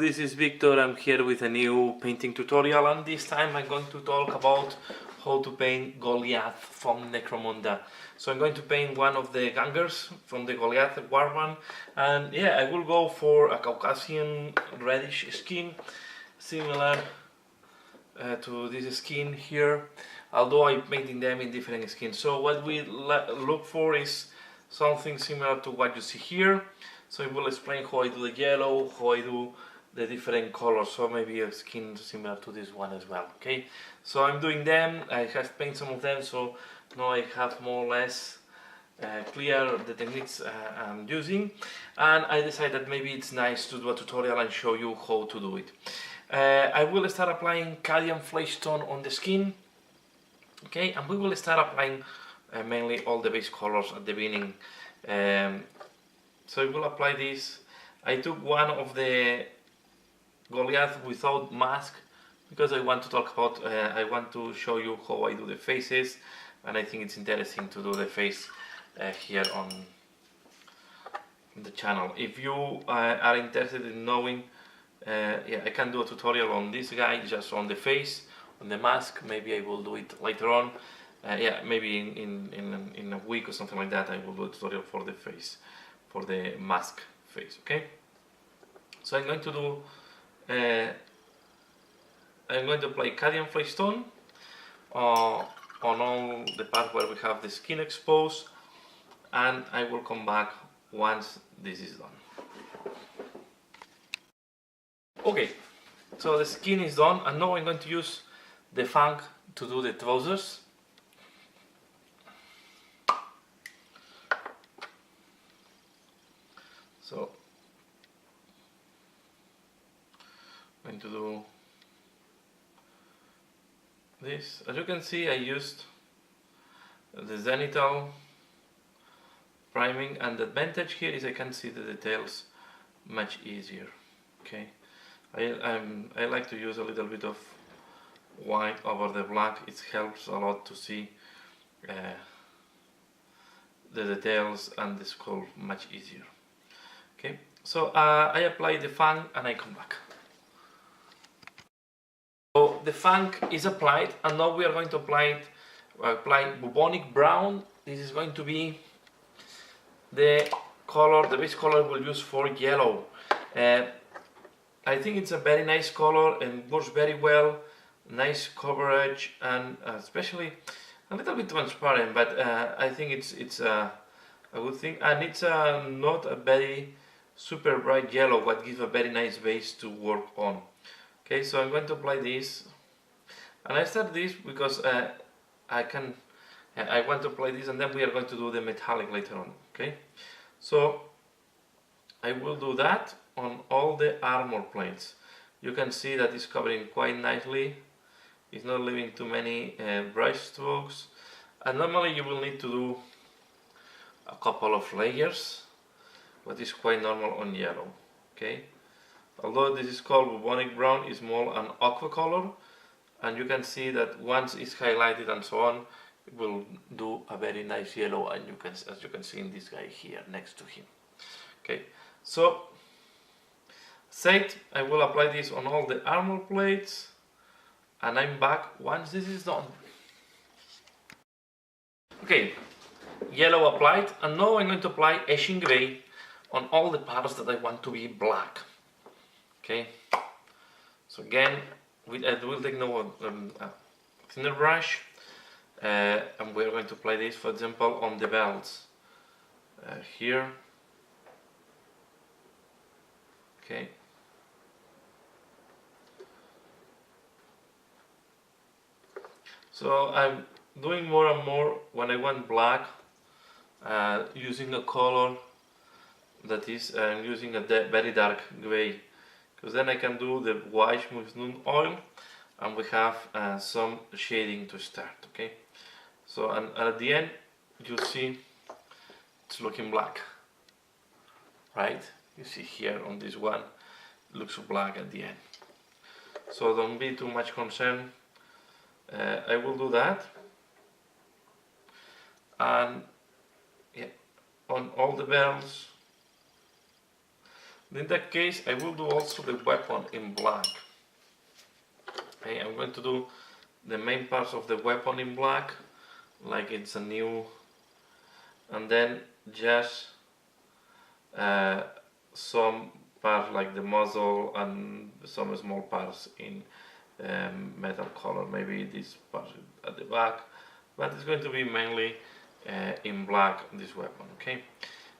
this is Victor. I'm here with a new painting tutorial, and this time I'm going to talk about how to paint Goliath from Necromunda. So I'm going to paint one of the gangers from the Goliath warband, and yeah, I will go for a Caucasian reddish skin, similar to this skin here, although I'm painting them in different skins. So what we look for is something similar to what you see here. So I will explain how I do the yellow, how I do the different colors, so maybe a skin similar to this one as well. Okay, so I'm doing them. I have painted some of them, so now I have more or less clear the techniques I'm using, and I decided that maybe it's nice to do a tutorial and show you how to do it. I will start applying Cadian Flagstone on the skin, okay, and we will start applying mainly all the base colors at the beginning. So I will apply this. I took one of the Goliath without mask because I want to talk about, I want to show you how I do the faces, and I think it's interesting to do the face here on the channel. If you are interested in knowing, yeah, I can do a tutorial on this guy, just on the face, on the mask. Maybe I will do it later on. Yeah, maybe in a week or something like that I will do a tutorial for the face, for the mask face, okay? So I'm going to do, I'm going to apply Cadian Flagstone on all the part where we have the skin exposed, and I will come back once this is done. Okay, so the skin is done, and now I'm going to use the fang to do the trousers. So I'm going to do this. As you can see, I used the zenithal priming, and the advantage here is I can see the details much easier. Okay, I like to use a little bit of white over the black. It helps a lot to see the details and the skull much easier. Okay, so I apply the fang and I come back. So the fang is applied, and now we are going to apply Bubonic Brown. This is going to be the color, the base color we'll use for yellow. I think it's a very nice color and works very well. Nice coverage, and especially a little bit transparent, but I think it's a good thing, and it's not a very super bright yellow, what gives a very nice base to work on. Okay, so I'm going to apply this, and I start this because I want to apply this, and then we are going to do the metallic later on. Okay, so I will do that on all the armor plates. You can see that it's covering quite nicely. It's not leaving too many brush strokes, and normally you will need to do a couple of layers, but it's quite normal on yellow. Okay, although this is called Bubonic Brown, it's more an aqua color, and you can see that once it's highlighted and so on, it will do a very nice yellow, and as you can see in this guy here next to him. Okay, so I will apply this on all the armor plates, and I'm back once this is done. Okay, yellow applied, and now I'm going to apply etching gray on all the parts that I want to be black. Okay, so again, we'll take now a thinner brush, and we're going to apply this, for example, on the belts here. Okay. So I'm doing more and more when I want black, using a color that is using a very dark gray, because then I can do the white with Nun oil, and we have some shading to start. Okay, so and at the end you see it's looking black, right? You see here on this one, it looks black at the end. So don't be too much concerned. I will do that, and yeah, on all the bells In that case, I will do also the weapon in black. Okay, I'm going to do the main parts of the weapon in black, like it's a new, and then just some parts like the muzzle and some small parts in metal color, maybe this part at the back, but it's going to be mainly in black, this weapon. Okay,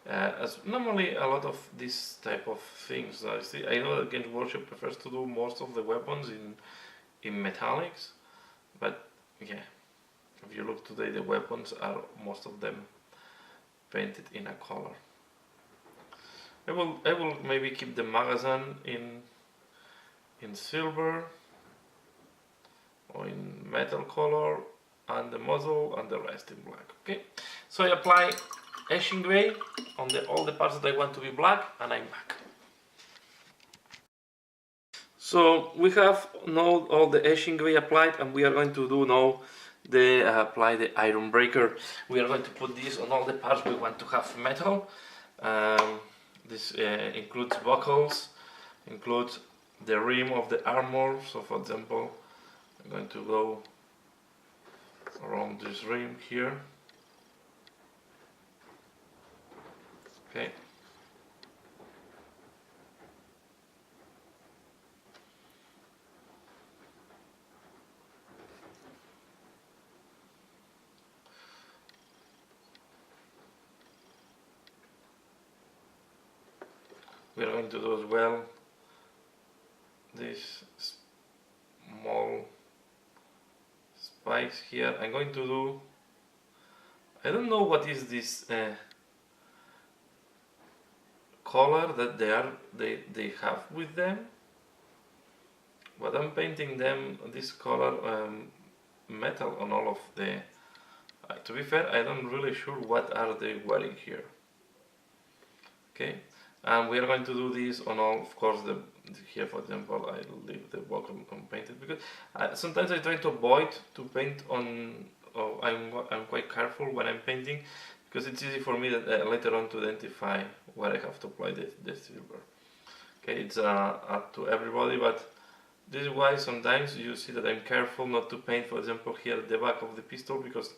as normally a lot of this type of things, I know that Games Workshop prefers to do most of the weapons in metallics, but yeah, if you look today, the weapons are most of them painted in a color. I will maybe keep the magazine in silver or in metal color, and the muzzle and the rest in black. Okay, so I apply etching gray on all the parts that I want to be black, and I'm back. So we have now all the etching gray applied, and we are going to do now apply the iron breaker. We are going to put this on all the parts we want to have metal. This includes buckles, includes the rim of the armor. So for example, I'm going to go around this rim here. Okay. We are going to do as well this small spikes here. I'm going to do, I don't know what is this color that they have with them, but I'm painting them this color metal on all of the to be fair, I don't really sure what are they wearing here. Okay, and we are going to do this on all, of course, here for example I leave the buckle unpainted because sometimes I try to avoid to paint on, I'm quite careful when I'm painting, because it's easy for me that, later on to identify where I have to apply the silver. Okay, it's up to everybody, but this is why sometimes you see that I'm careful not to paint, for example, here at the back of the pistol, because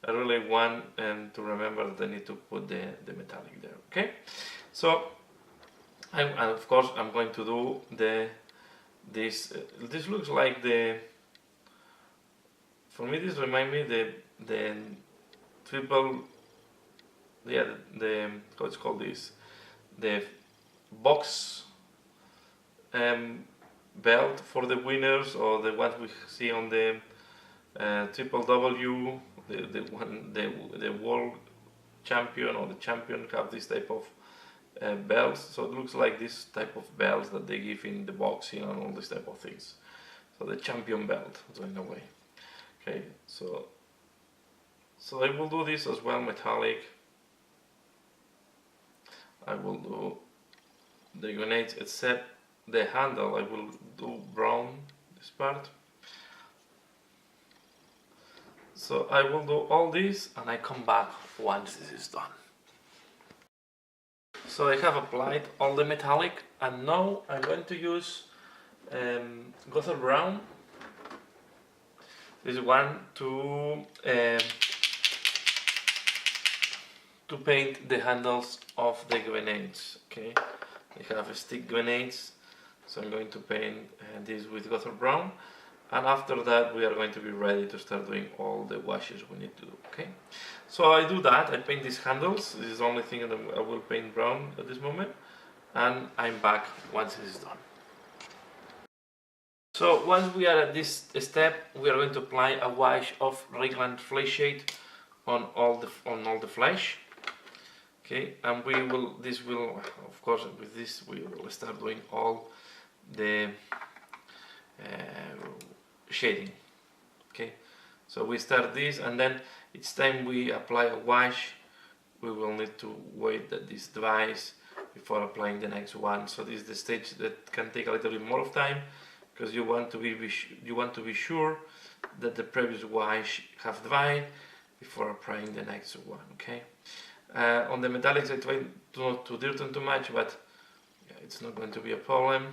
I really want to remember that I need to put the metallic there. Okay, so and of course I'm going to do this looks like for me this reminds me the triple, yeah, the how it's called, this, the box belt for the winners, or the ones we see on the triple W, the world champion or the champion have this type of belts. So it looks like this type of belts that they give in the boxing and all this type of things. So the champion belt, so in a way. Okay, so I will do this as well, metallic. I will do the grenades, except the handle I will do brown, this part. So I will do all this and I come back once this is done. So I have applied all the metallic, and now I'm going to use Bubonic Brown, this one, to paint the handles of the grenades. Okay, I have stick grenades, so I'm going to paint this with Bubonic Brown, and after that we are going to be ready to start doing all the washes we need to do. Okay, so I do that, I paint these handles. This is the only thing that I will paint brown at this moment, and I'm back once it is done. So once we are at this step, we are going to apply a wash of Raglan Flesh Shade on all the flesh. Okay, and this will, of course, with this we will start doing all the shading. Okay, so we start this, and then each time we apply a wash, we will need to wait that this dries before applying the next one. So this is the stage that can take a little bit more of time, because you want to be sure that the previous wash have dried before applying the next one. Okay. On the metallics I try not to dirten too much, but it's not going to be a problem.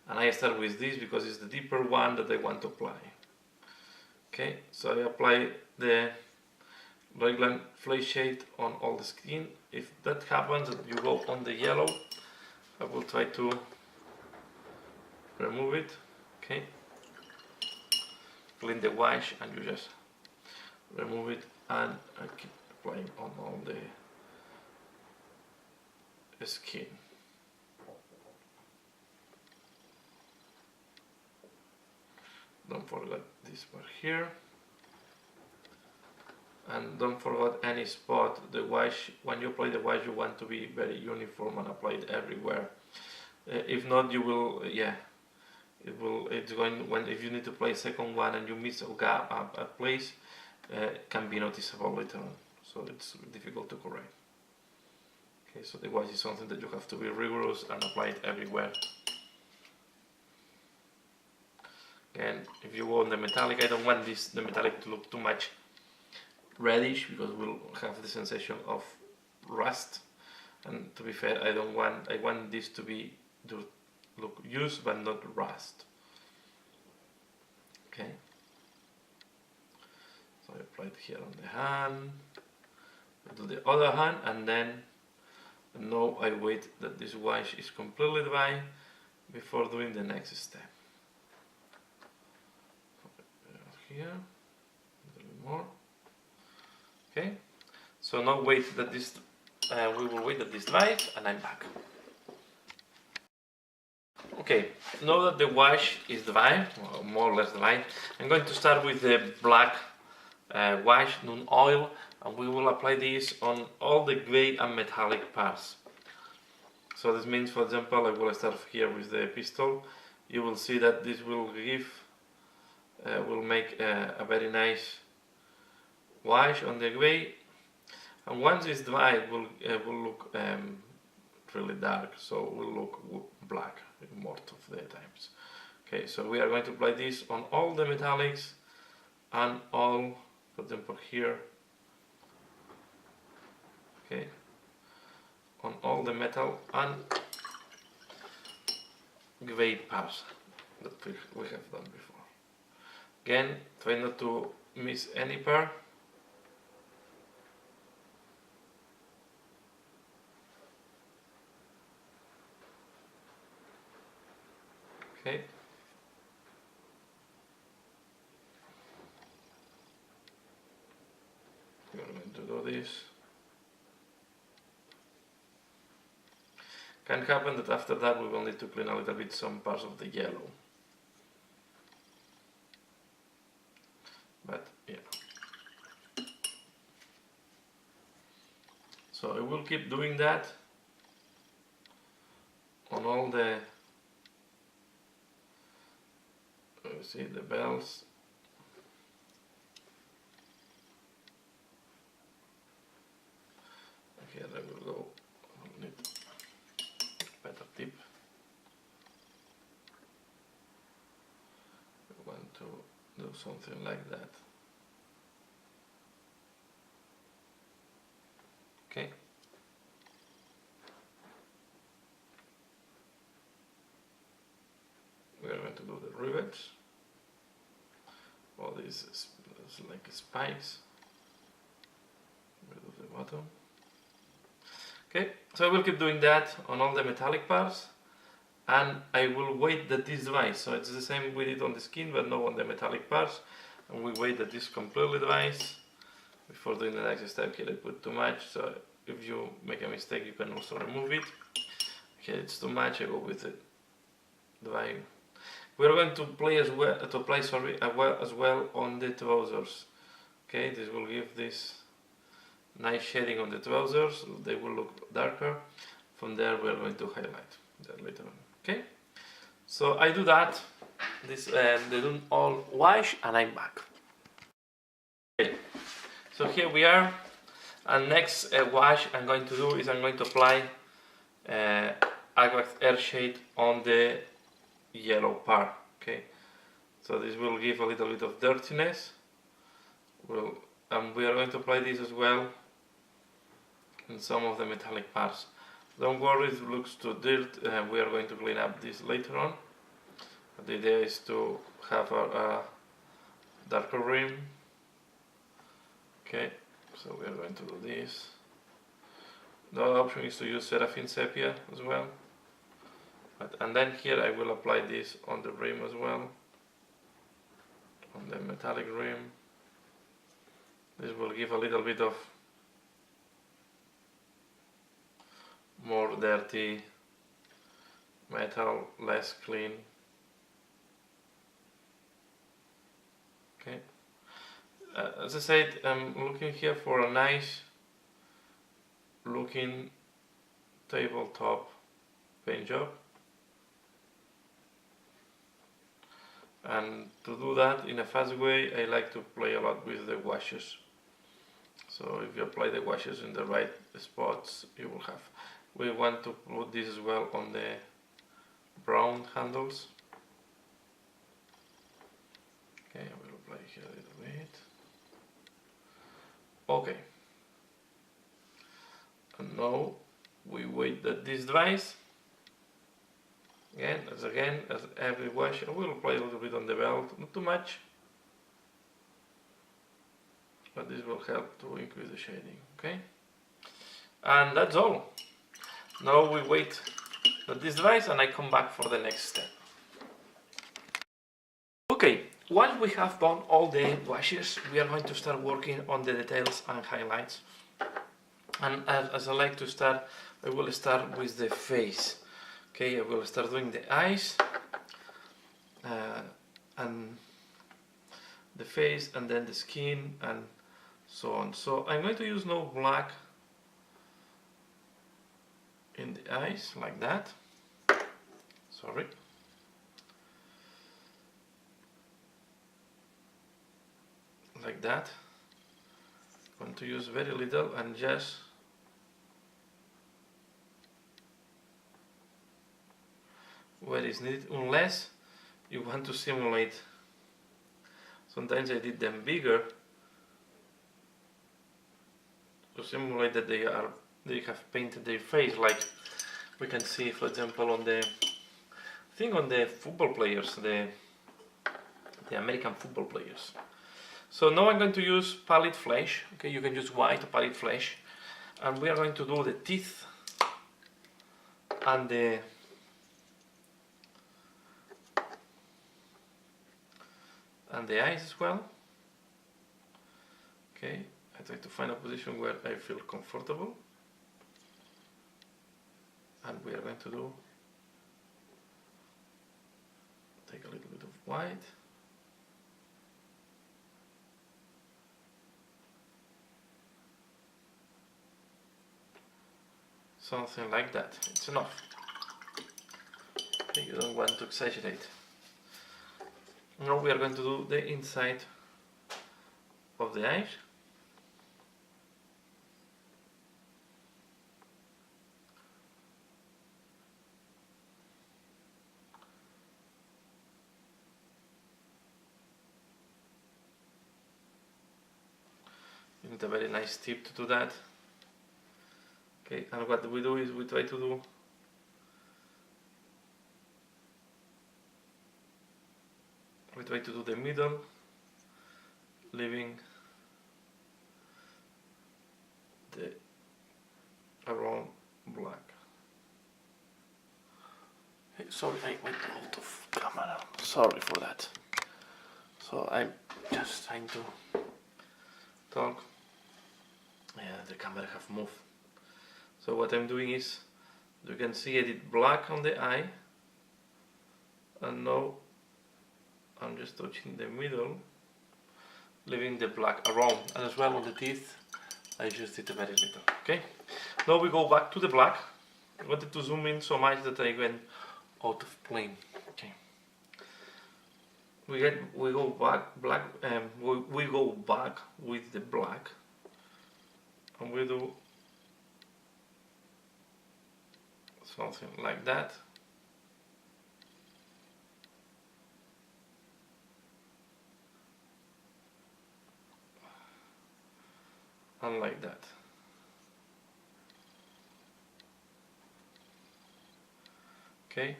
And I start with this because it's the deeper one that I want to apply. Okay, so I apply the regular flake shade on all the skin. If that happens, that you go on the yellow, I will try to remove it. Okay, clean the wash and you just remove it, and I keep applying on all the skin. Don't forget this part here, and don't forget any spot. The wash, when you apply the wash, you want to be very uniform and apply it everywhere. If not, you will, it's going, if you need to play second one and you miss a gap, a place, can be noticeable later on, so it's difficult to correct. Okay, so the wash is something that you have to be rigorous and apply it everywhere. And if you go on the metallic, I don't want the metallic to look too much reddish because we'll have the sensation of rust. And to be fair, I want this to look used but not rust. Okay. So I apply it here on the hand, I do the other hand, and then now I wait that this wash is completely dry before doing the next step. Here, a little bit more. Okay, so now wait that this, we will wait that this dries, and I'm back. Okay, now that the wash is dry, well, more or less dry, I'm going to start with the black wash, nun oil, and we will apply this on all the grey and metallic parts. So this means, for example, I will start here with the pistol. You will see that this will will make a very nice wash on the grey, and once it's dry it will look really dark, so it will look black most of the times. Okay, so we are going to apply this on all the metallics and all, for example here, okay, on all the metal and grey parts that we have done before. Again, try not to miss any part. Okay. We are going to do this. Can happen that after that we will need to clean a little bit some parts of the yellow. But yeah. So I will keep doing that on all the, see the bells. Here I will go, I'll need a better tip. I want to do something like that. Okay. We are going to do the rivets. All these like spikes. We do the bottom. Okay, so I will keep doing that on all the metallic parts, and I will wait that this dries. So it's the same we did on the skin, but now on the metallic parts, and we wait that this completely dries before doing the next step. Here I put too much, so if you make a mistake you can also remove it. Okay, it's too much, I go with it drying. We are going to apply as well on the trousers. Okay, this will give this nice shading on the trousers, they will look darker. From there we are going to highlight that later on. Okay, so I do that, this they do all wash, and I'm back. Okay, so here we are, and next wash I'm going to do is I'm going to apply aqua air shade on the yellow part. Okay, so this will give a little bit of dirtiness. And we are going to apply this as well in some of the metallic parts. Don't worry, it looks too dirt. We are going to clean up this later on. The idea is to have a darker rim. Okay, so we are going to do this. The other option is to use Seraphim Sepia as well. And then here I will apply this on the rim as well, on the metallic rim. This will give a little bit of more dirty metal, less clean. Okay. As I said, I'm looking here for a nice looking tabletop paint job. And to do that in a fast way, I like to play a lot with the washes. So if you apply the washes in the right spots, you will have. We want to put this as well on the brown handles. Okay, I will apply here a little bit. Okay. And now we wait that this dries. Again, as every wash, I will apply a little bit on the belt, not too much, but this will help to increase the shading. Okay, and that's all. Now we wait that this dries and I come back for the next step. Okay, once we have done all the washes, we are going to start working on the details and highlights. And as I like to start, I will start with the face. Okay, I will start doing the eyes and the face, and then the skin, and so on. So I'm going to use no black in the eyes, like that. Sorry. Like that. I'm going to use very little and just where is needed, unless you want to simulate. Sometimes I did them bigger to simulate that they have painted their face, like we can see, for example, on the on the football players, the American football players. So now I'm going to use palette flesh. Okay, you can use white or palette flesh, and we are going to do the teeth and the eyes as well. Okay, I try to find a position where I feel comfortable, and we are going to take a little bit of white, something like that. It's enough. Okay, you don't want to exaggerate. Now we are going to do the inside of the eyes. You need a very nice tip to do that. Okay, and what we do is we try to do the middle, leaving the around black. Hey, sorry, I went out of camera. Sorry for that. So I'm just trying to talk. Yeah, the camera have moved. So what I'm doing is, you can see I did black on the eye, and now I'm just touching the middle, leaving the black around, and as well on the teeth I just did a very little. Okay, now we go back to the black. I wanted to zoom in so much that I went out of plane. Okay, we go back with the black, and we do something like that. And like that. Okay.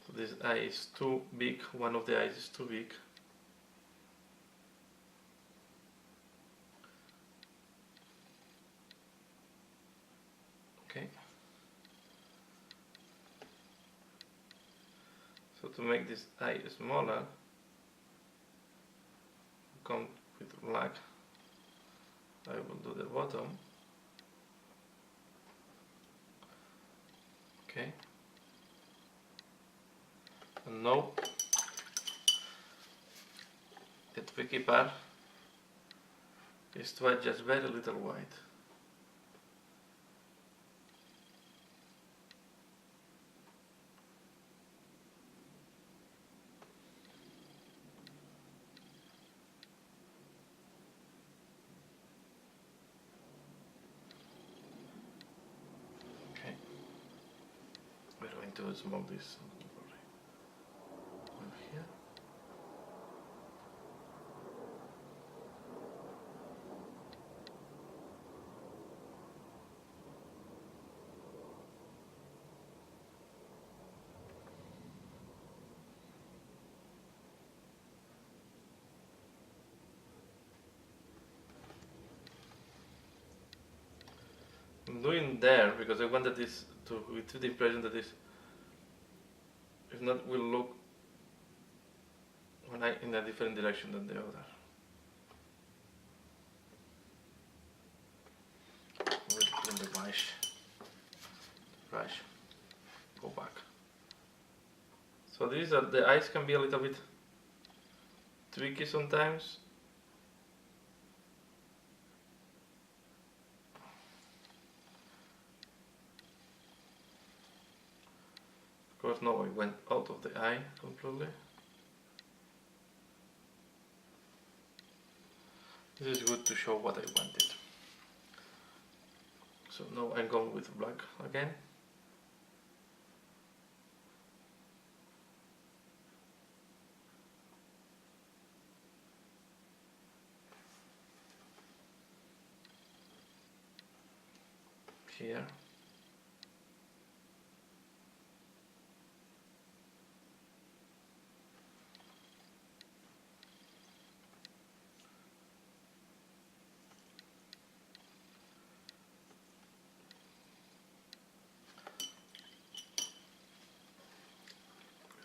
So this eye is too big, one of the eyes is too big. Okay. So to make this eye smaller, come with black. I will do the bottom. Okay. And now the tricky part is to add just very little white. Okay. We're going to smoke this over here. I'm doing there because I wanted this to give the impression that this, if not, will look in a different direction than the other. Clean the brush. Go back. So these are the eyes can be a little bit tricky sometimes. Of course, now I went out of the eye completely. This is good to show what I wanted. So now I'm going with black again. Here.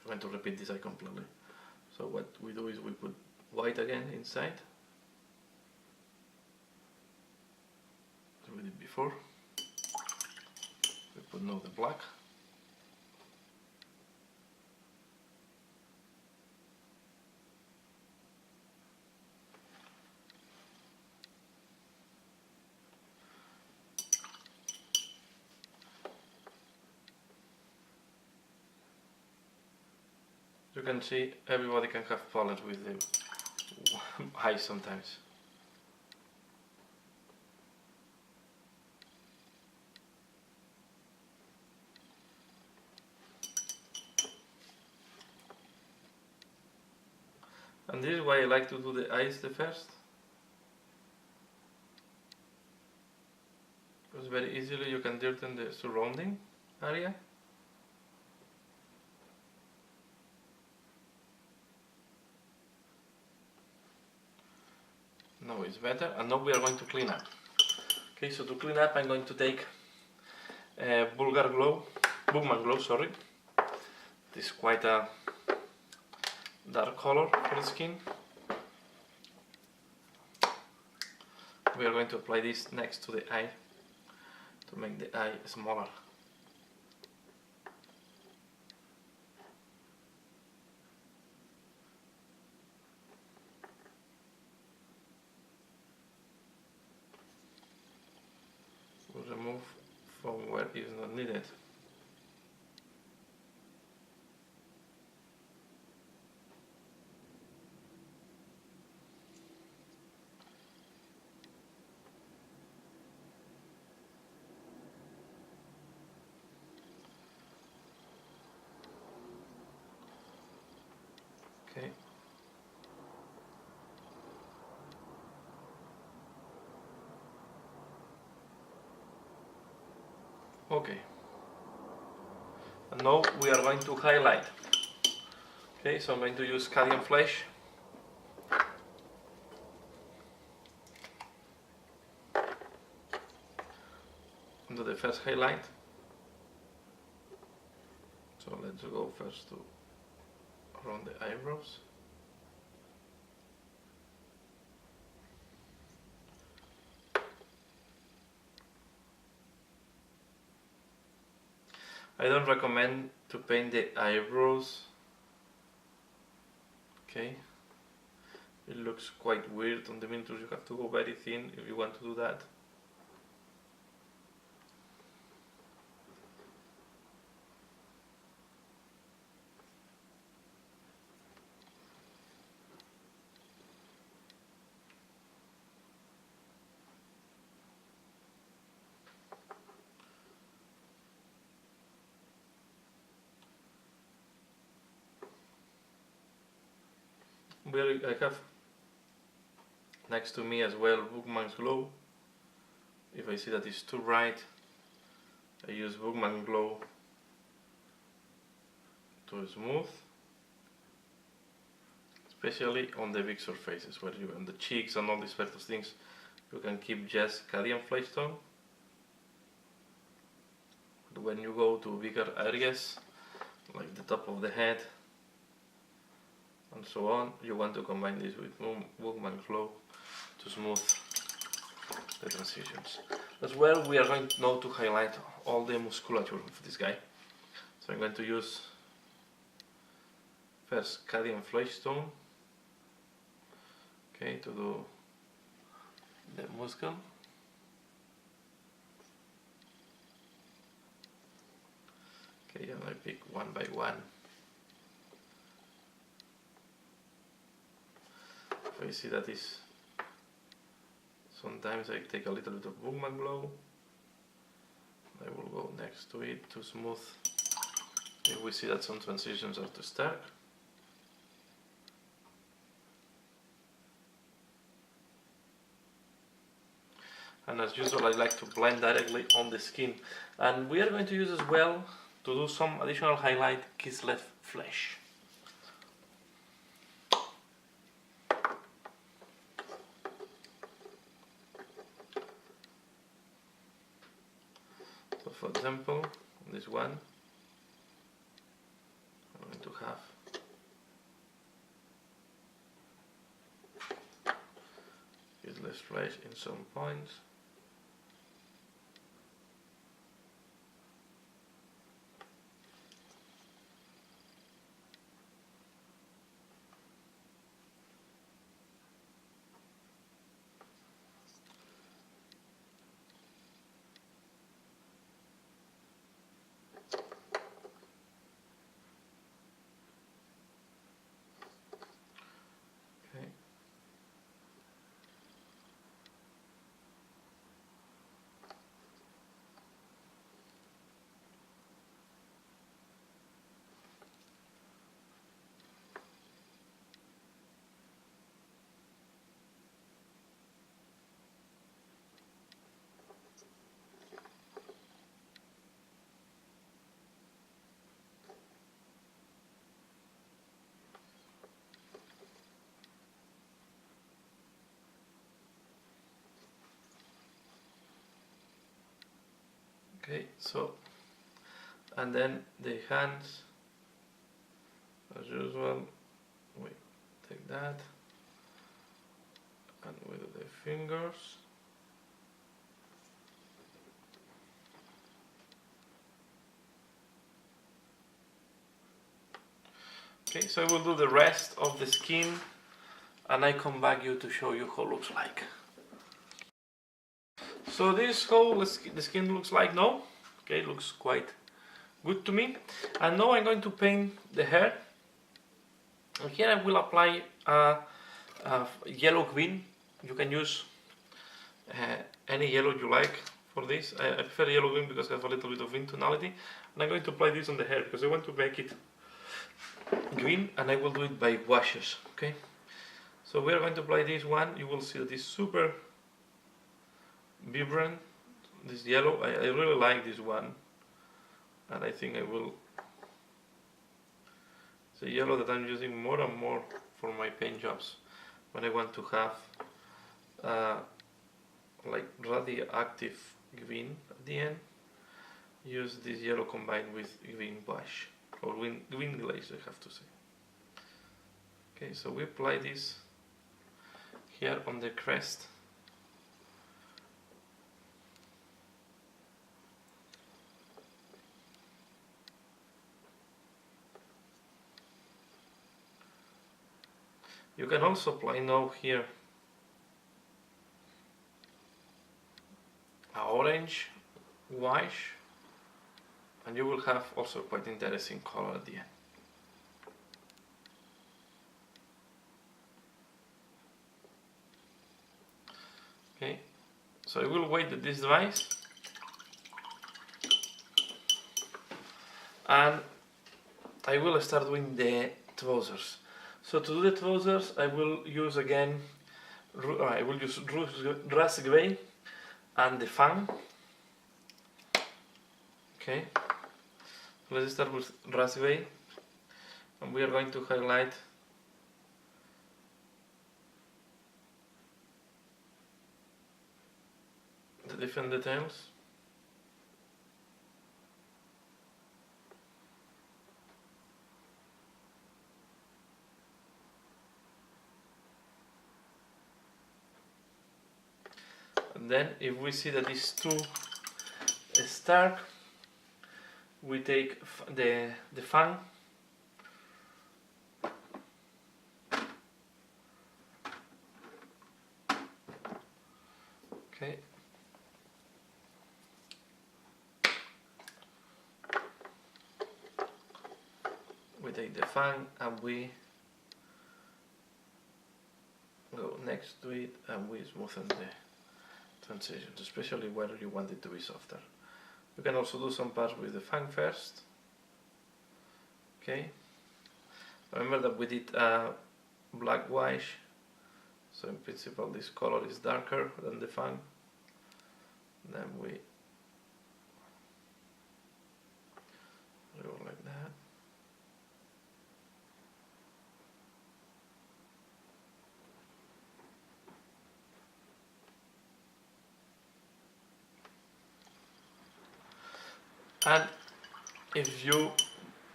I'm going to repeat this eye completely. So what we do is we put white again inside, as we did before. We put now the black. You can see everybody can have problems with the eyes sometimes. And this is why I like to do the eyes the first. Because very easily you can dirten the surrounding area. Now it's better, and now we are going to clean up. Okay, so to clean up I'm going to take Bugman Glow, sorry. This is quite a dark color for the skin. We are going to apply this next to the eye to make the eye smaller. We'll remove from where it is not needed. Okay. Okay. And now we are going to highlight. Okay, so I'm going to use Cadian Flesh. Into the first highlight. So let's go first to around the eyebrows. I don't recommend to paint the eyebrows. Okay, it looks quite weird on the miniatures. You have to go very thin if you want to do that. I have next to me as well Bookman's Glow. If I see that it's too bright, I use Bookman Glow to smooth, especially on the big surfaces where you on the cheeks and all these sort of things. You can keep just Cadian Flesh tone. But when you go to bigger areas, like the top of the head and so on, you want to combine this with Bookman Glow to smooth the transitions. As well, we are going now to highlight all the musculature of this guy. So I'm going to use first Cadian Flesh tone, okay, to do the muscle. Okay, and I pick one by one. If I see that is, sometimes I take a little bit of Bookman Glow. I will go next to it to smooth. If we see that some transitions are too stark. And as usual, I like to blend directly on the skin. And we are going to use as well to do some additional highlight Kislev Flesh. So for example, this one, I'm going to have Kislev Flesh in some points. Okay, so, and then the hands, as usual, we take that, and with the fingers, okay, so I will do the rest of the skin, and I come back you to show you how it looks like. So this is how the skin looks like now. Okay, it looks quite good to me. And now I'm going to paint the hair. And here I will apply a yellow green. You can use any yellow you like for this. I prefer yellow green because it has a little bit of green tonality. And I'm going to apply this on the hair because I want to make it green, and I will do it by washes. Okay, so we are going to apply this one. You will see that it's super vibrant, this yellow. I really like this one. and I think I will. It's a yellow that I'm using more and more for my paint jobs when I want to have like radioactive green at the end. Use this yellow combined with green blush, or green glaze, I have to say. Okay, so we apply this here on the crest. You can also apply now here a orange, white, and you will have also quite interesting color at the end. Okay, so I will wait that this dries, and I will start doing the trousers. So to do the trousers, I will use again, I will use rust gray and the fan. Okay, let's start with rust gray, and we are going to highlight the different details. And then if we see that it's too stark, we take the fan okay. We take the fan and we go next to it and we smoothen the transitions, especially where you want it to be softer. You can also do some parts with the fan first. Okay. Remember that we did black wash, so in principle this color is darker than the fan. Then we go like that. And if you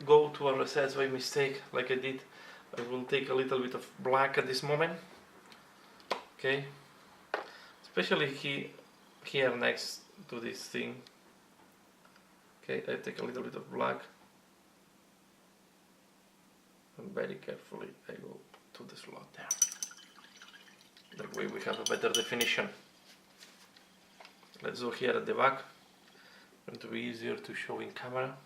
go to a recess by mistake, like I did, I will take a little bit of black at this moment. Okay, especially here next to this thing. Okay, I take a little bit of black, and very carefully I go to the slot there. That way we have a better definition. Let's do here at the back. Going to be easier to show in camera.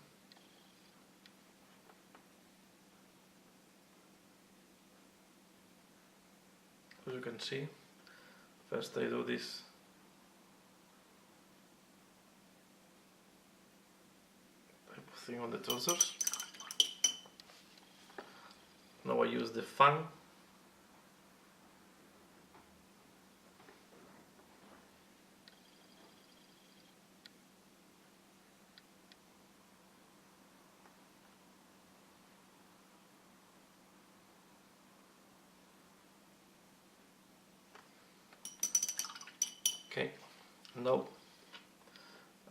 As you can see, first I do this type of thing on the trousers. Now I use the fan. Okay, now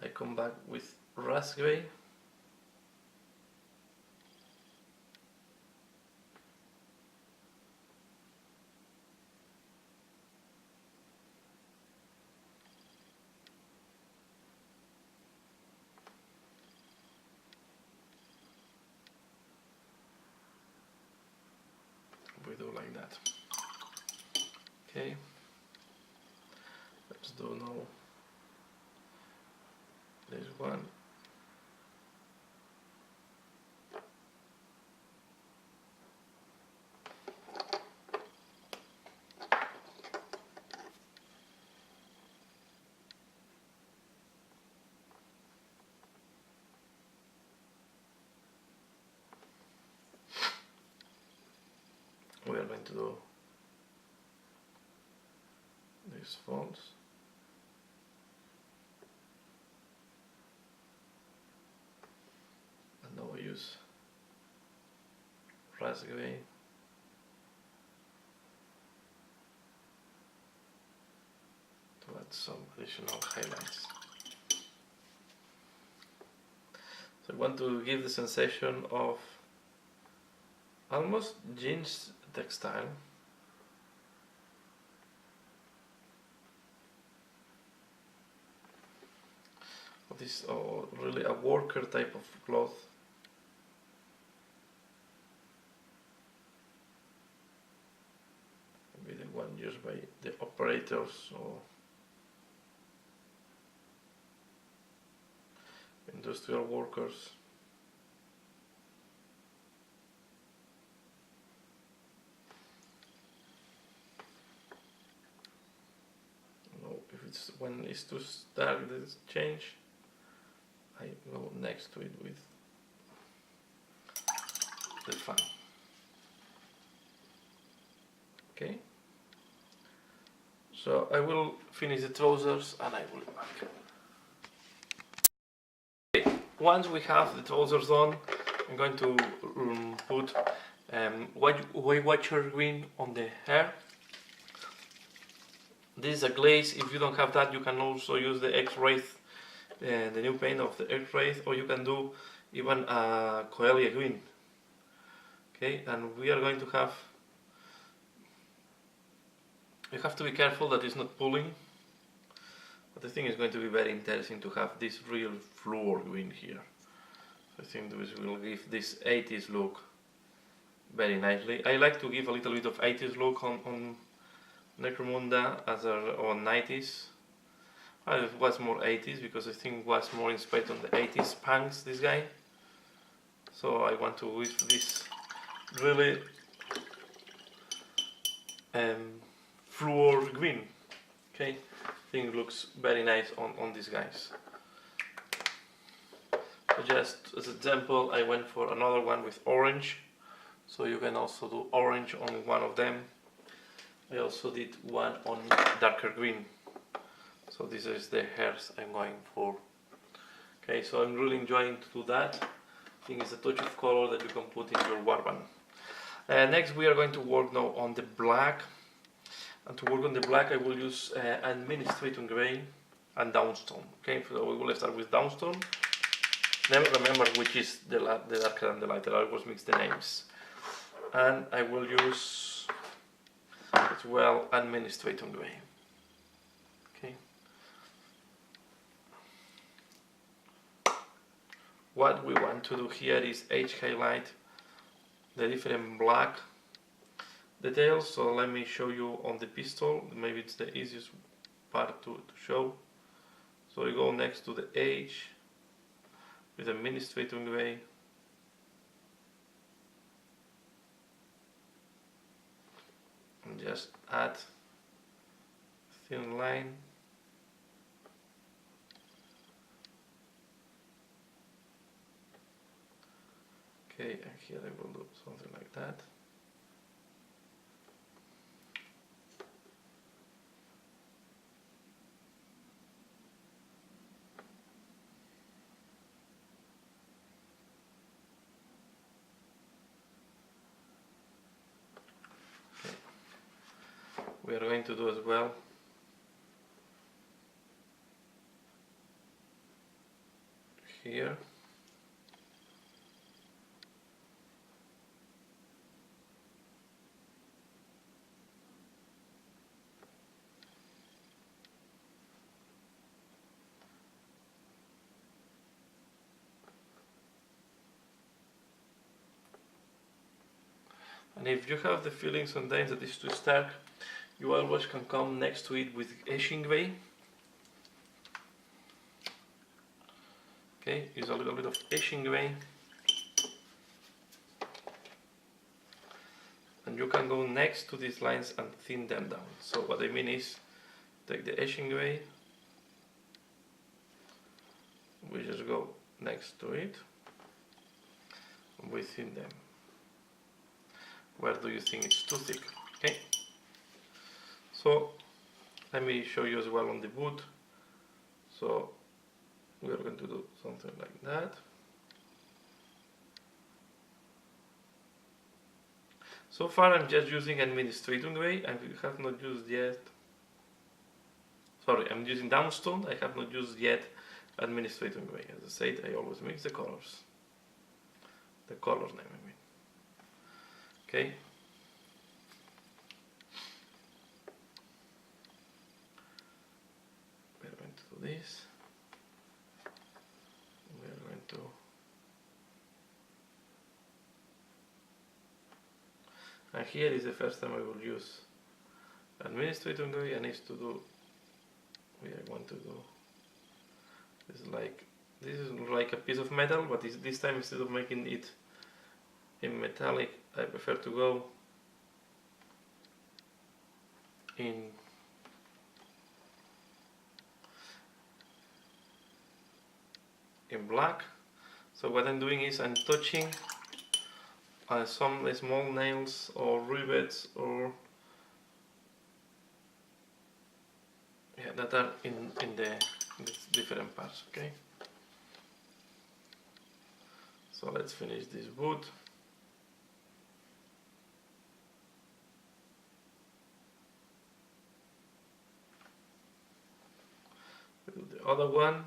I come back with rust gray. We do like that. Okay. Let's do now this one. We are going to do these fonts. use raspberry to add some additional highlights. So I want to give the sensation of almost jeans textile. This really a worker type of cloth. Maybe the one used by the operators or industrial workers. No, if it's when it's too dark, this change. I go next to it with the fan. Okay. So I will finish the trousers and I will be back. Okay. Once we have the trousers on, I'm going to put Weight Watcher green on the hair. This is a glaze. If you don't have that, you can also use the X-Wraith, the new paint of the X-Wraith, or you can do even a Coelia green. Okay, and we are going to have, you have to be careful that it's not pulling, but I think it's going to be very interesting to have this real fluor green here. I think this will give this 80s look very nicely. I like to give a little bit of 80s look on Necromunda or 90s. It was more 80s because I think it was more inspired on the 80s punks, this guy. So I want to with this really fluor green. Okay, I think it looks very nice on these guys. So just as an example, I went for another one with orange. So you can also do orange on one of them. I also did one on darker green. So this is the hairs I'm going for. Okay, so I'm really enjoying to do that. I think it's a touch of color that you can put in your warband. Next we are going to work now on the black. And to work on the black I will use administratum gray and downstone. Okay, so we will start with downstone. Never remember which is the darker and the lighter, I always mix the names. And I will use as well administratum gray. Okay. What we want to do here is edge highlight the different black details. So let me show you on the pistol. Maybe it's the easiest part to show. So you go next to the edge with administratum gray. And just add thin line. Okay, and here I will do something like that. Okay. We are going to do as well here. And if you have the feeling sometimes that it's too stark, you always can come next to it with etching gray. Okay, use a little bit of etching gray. And you can go next to these lines and thin them down. So what I mean is, take the etching gray, we just go next to it, and we thin them. Where do you think it's too thick? Okay. So let me show you as well on the boot. So we are going to do something like that. So far I'm just using administrating way. I have not used yet. Sorry, I'm using downstone. I have not used yet administrating way. As I said, I always mix the colors. The color name, I mean. Okay. We're going to do this. We're going to. And here is the first time I will use administrator GUI. I need to do. We are going to do. This is like a piece of metal, but this time instead of making it in metallic, I prefer to go in black. So what I'm doing is I'm touching some small nails or rivets or that are in the different parts. Okay. So let's finish this wood. We do the other one.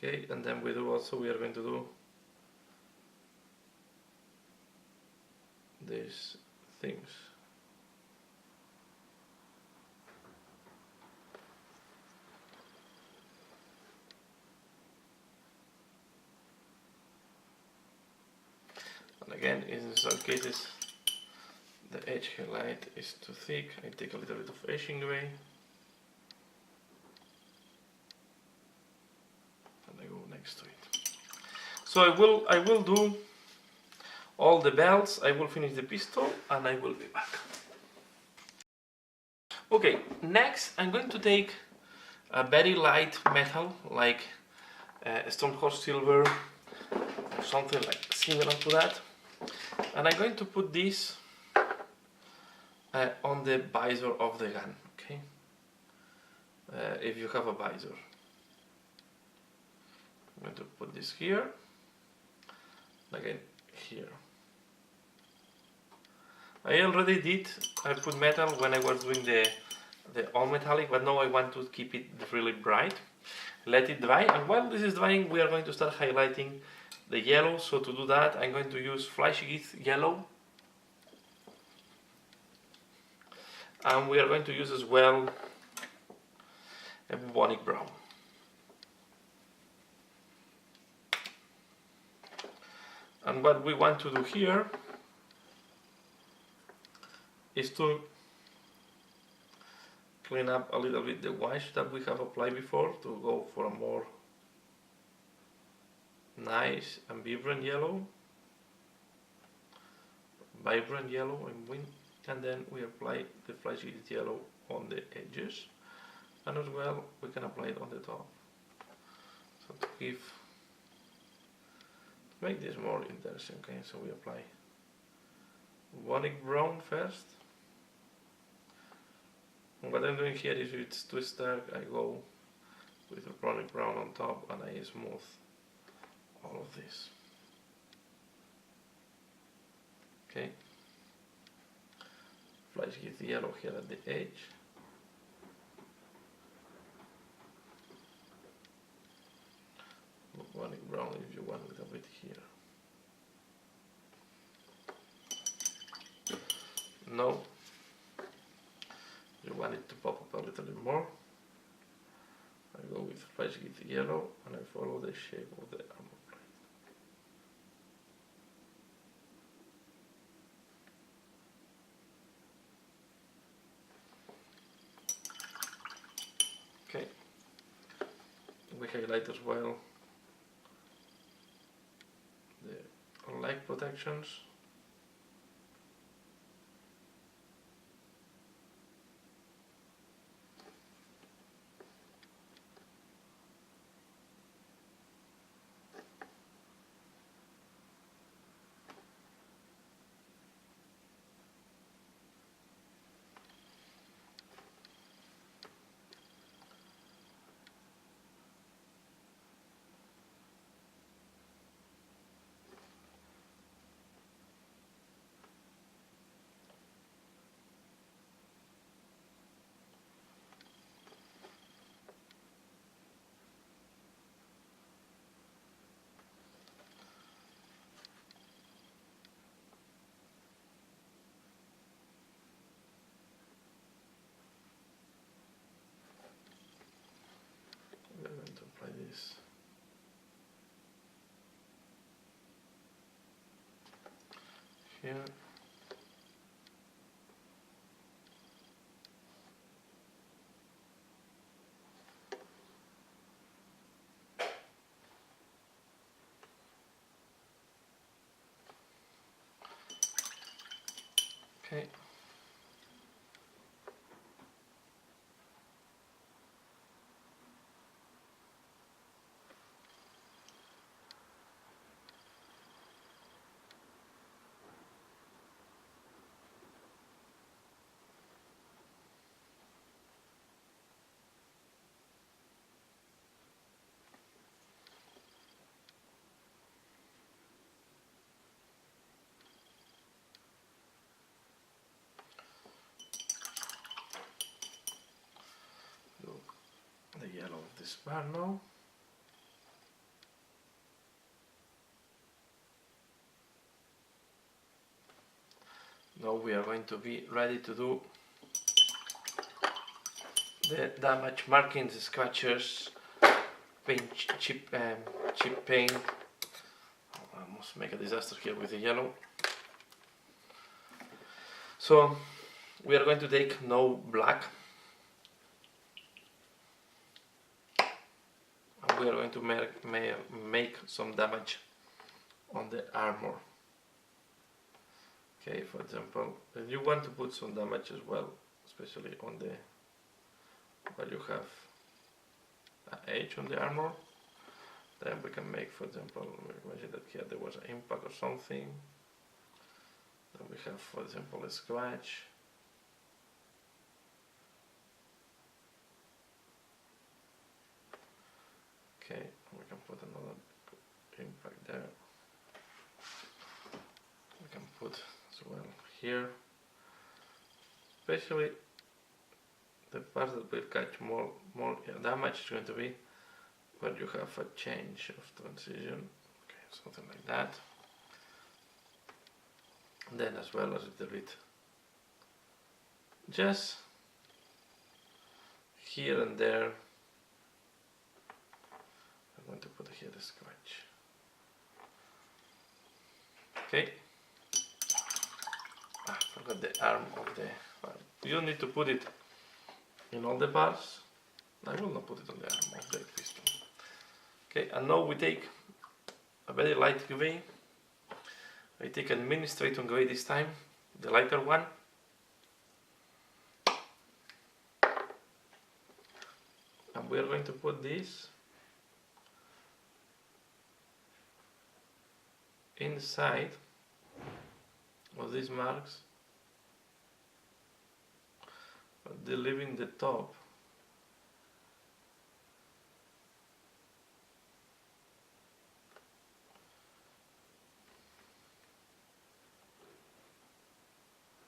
Okay, and then we are going to do these things. And again, in some cases, the edge highlight is too thick. I take a little bit of etching away. To it. So I will do all the belts, I will finish the pistol, and I will be back. Okay, next I'm going to take a very light metal like Stonehorse silver or something like similar to that, and I'm going to put this on the visor of the gun. Okay, if you have a visor. I'm going to put this here, again here. I already did, I put metal when I was doing the all metallic, but now I want to keep it really bright. Let it dry, and while this is drying we are going to start highlighting the yellow. So to do that I'm going to use Fleischgit yellow, and we are going to use as well a Bubonic Brown. And what we want to do here is to clean up a little bit the wash that we have applied before to go for a more nice and vibrant yellow. And then we apply the Fleischgit yellow on the edges, and as well we can apply it on the top. So to make this more interesting, okay, so we apply Bubonic Brown first. And what I'm doing here is, if it's too stark, I go with Bubonic Brown on top and I smooth all of this. Okay, Fleischgit yellow here at the edge. Bubonic Brown if you want, a little bit here. No, you want it to pop up a little bit more. I go with Fleischgit yellow and I follow the shape of the armor plate. Okay, we highlight as well the leg protections. here. Okay. Do the yellow of this bar now. Now we are going to be ready to do the damage markings, scratchers, paint, chip paint. I almost make a disaster here with the yellow. So we are going to take no black, and we are going to make some damage on the armor. Okay, for example, if you want to put some damage as well, especially on the where you have an H on the armor, then we can make, for example, imagine that here there was an impact or something. Then we have, for example, a scratch. Okay, we can put another impact there. We can put as well here. Especially the part that will catch more damage is going to be where you have a change of transition. Okay, something like that. And then as well as a little bit just here and there. I'm going to put here a scratch. Okay. I forgot the arm of the bar. You don't need to put it in all the bars. I will not put it on the arm of the piston. Okay, and now we take a very light UV. I take a Administrator gray this time, the lighter one. And we are going to put this inside of these marks, but they leaving the top.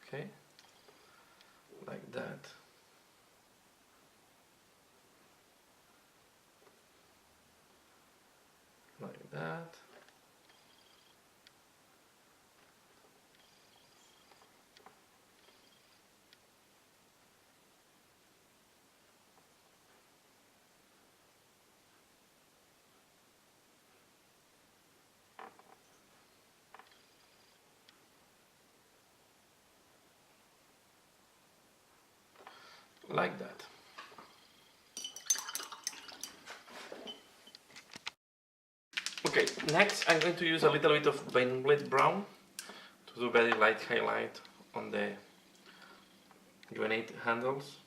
Okay, like that. Like that. Like that. Okay, next I'm going to use a little bit of Bubonic Brown to do very light highlight on the grenade handles.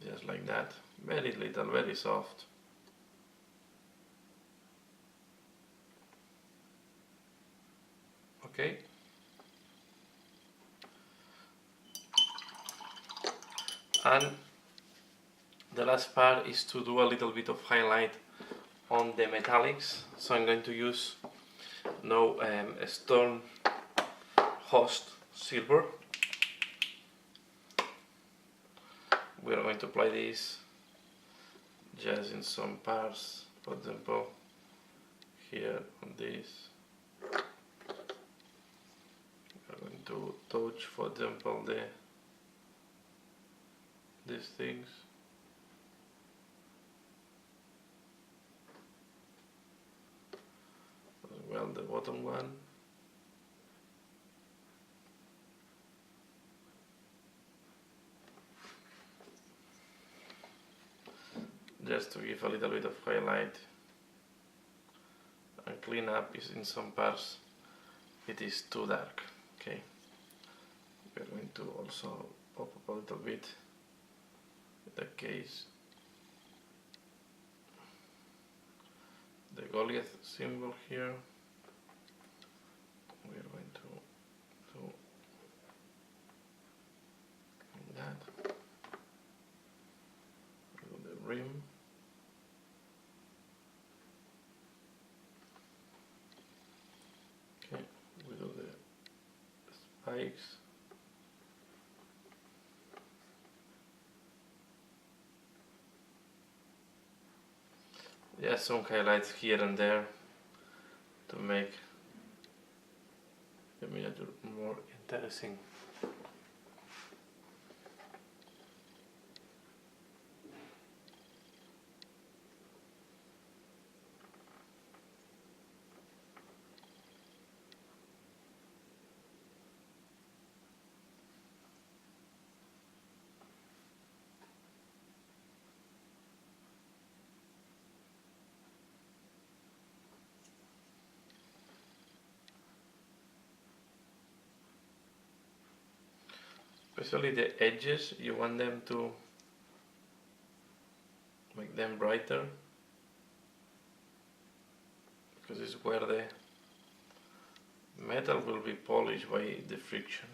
Just like that, very little, very soft. Okay. And the last part is to do a little bit of highlight on the metallics. So I'm going to use now a Storm Host Silver. We are going to apply this just in some parts, for example here on this. We are going to touch, for example, these things. just to give a little bit of highlight and clean up is in some parts it is too dark. Okay, we're going to also pop up a little bit the case, the Goliath symbol here. We're going to do like that. Do the rim. Okay, we do the spikes. Yeah, some highlights here and there to make the miniature more interesting. Especially the edges, you want them to make them brighter, because it's where the metal will be polished by the friction.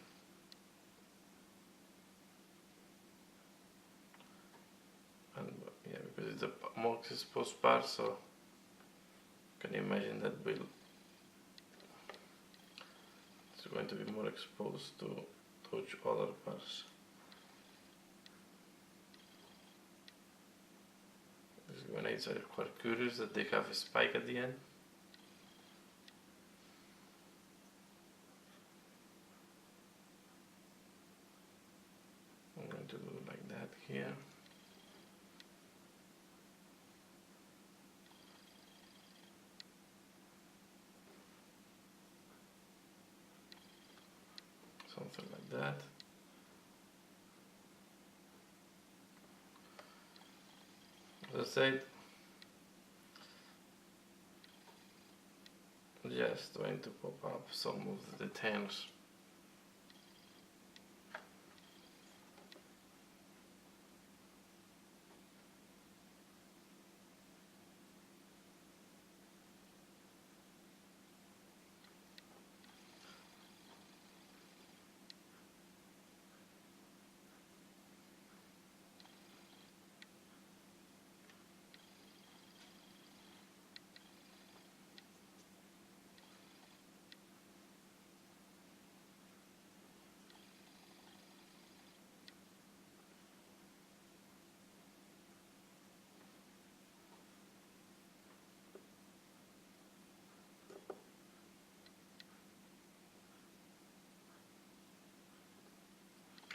And yeah, because it's the most exposed part, so can you imagine that it's going to be more exposed to touch other parts. These grenades are quite curious that they have a spike at the end. I'm going to do it like that here. Something like that. As I said, just trying to pop up some of the details.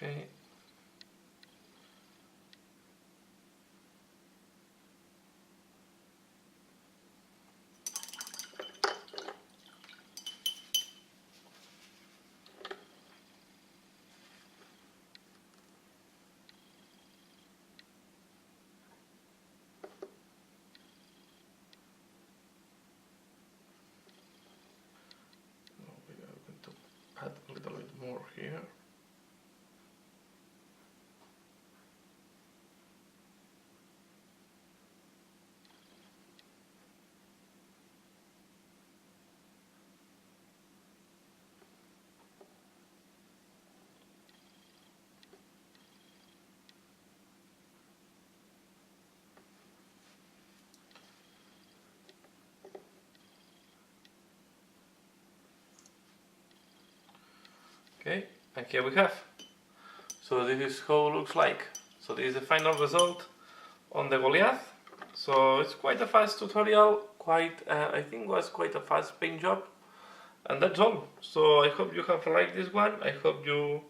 Okay. Now we are going to add a little bit more here. Okay, and here we have. So this is how it looks like. So this is the final result on the Goliath. So it's quite a fast tutorial, I think was quite a fast paint job. And that's all. So I hope you have liked this one. I hope you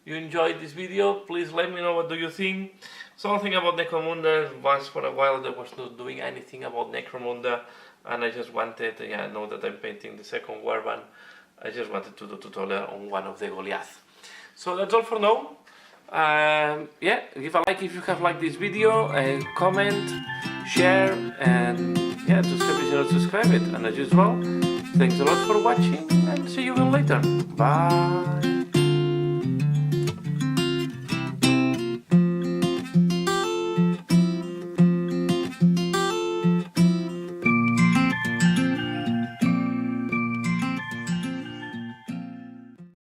enjoyed this video. Please let me know what do you think. Something about Necromunda was for a while I was not doing anything about Necromunda, and I just wanted, now that I'm painting the second warband, I just wanted to do a tutorial on one of the Goliath. So that's all for now. Yeah, give a like if you have liked this video, comment, share, and yeah, subscribe if you're not subscribed. And as usual, thanks a lot for watching, and see you again later. Bye.